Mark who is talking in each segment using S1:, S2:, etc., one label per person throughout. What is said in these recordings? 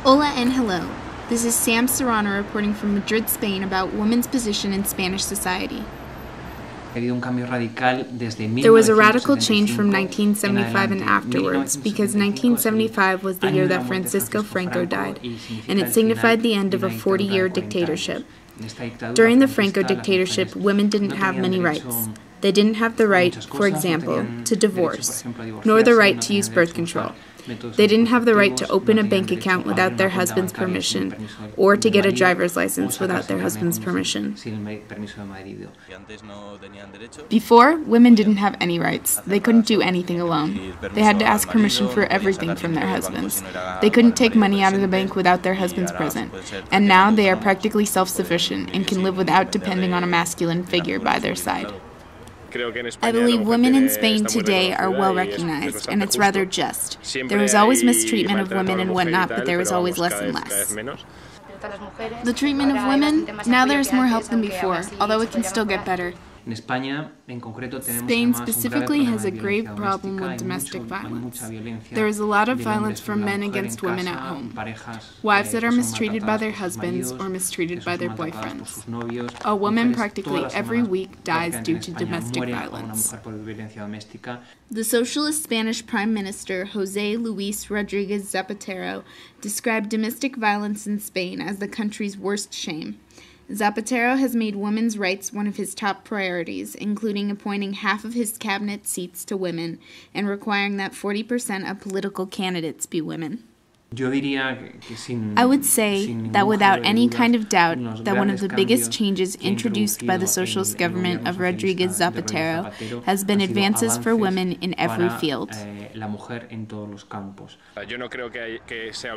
S1: Hola and hello. This is Sam Serrano reporting from Madrid, Spain about women's position in Spanish society. There was a radical change from 1975 and afterwards, because 1975 was the year that Francisco Franco died, and it signified the end of a 40-year dictatorship. During the Franco dictatorship, women didn't have many rights. They didn't have the right, for example, to divorce, nor the right to use birth control. They didn't have the right to open a bank account without their husband's permission, or to get a driver's license without their husband's permission. Before, women didn't have any rights. They couldn't do anything alone. They had to ask permission for everything from their husbands. They couldn't take money out of the bank without their husbands present. And now they are practically self-sufficient and can live without depending on a masculine figure by their side. I believe women in Spain today are well recognized, and it's rather just. There was always mistreatment of women and whatnot, but there was always less and less. The treatment of women? Now there is more help than before, although it can still get better. Spain specifically has a grave problem with domestic violence. There is a lot of violence from men against women at home. Wives that are mistreated by their husbands or mistreated by their boyfriends. A woman practically every week dies due to domestic violence. The socialist Spanish Prime Minister José Luis Rodríguez Zapatero described domestic violence in Spain as the country's worst shame. Zapatero has made women's rights one of his top priorities, including appointing half of his cabinet seats to women and requiring that 40% of political candidates be women. I would say that without any kind of doubt that one of the biggest changes introduced by the socialist government of Rodríguez Zapatero has been advances for women in every field.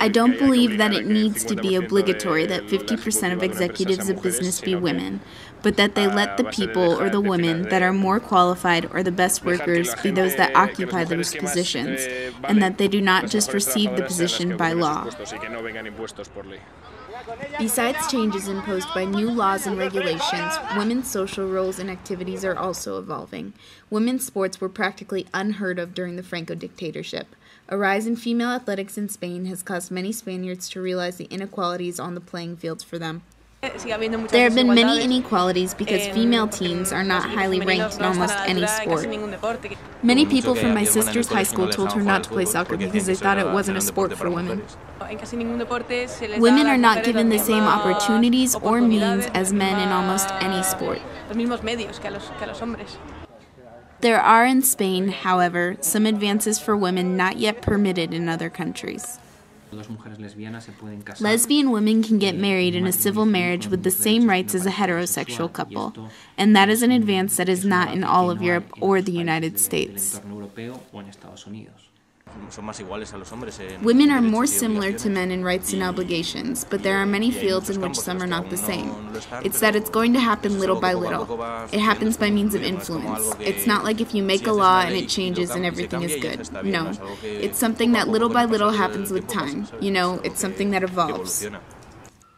S1: I don't believe that it needs to be obligatory that 50% of executives of business be women, but that they let the people or the women that are more qualified or the best workers be those that occupy those positions, and that they do not just receive the position by law. Besides changes imposed by new laws and regulations, women's social roles and activities are also evolving. Women's sports were practically unheard of during the Franco dictatorship. A rise in female athletics in Spain has caused many Spaniards to realize the inequalities on the playing fields for them. There have been many inequalities because female teens are not highly ranked in almost any sport. Many people from my sister's high school told her not to play soccer because they thought it wasn't a sport for women. Women are not given the same opportunities or means as men in almost any sport. There are in Spain, however, some advances for women not yet permitted in other countries. Lesbian women can get married in a civil marriage with the same rights as a heterosexual couple, and that is an advance that is not in all of Europe or the United States. Women are more similar to men in rights and obligations, but there are many fields in which some are not the same. It's that it's going to happen little by little. It happens by means of influence. It's not like if you make a law and it changes and everything is good. No. It's something that little by little happens with time. You know, it's something that evolves.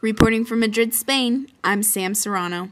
S1: Reporting from Madrid, Spain, I'm Sam Serrano.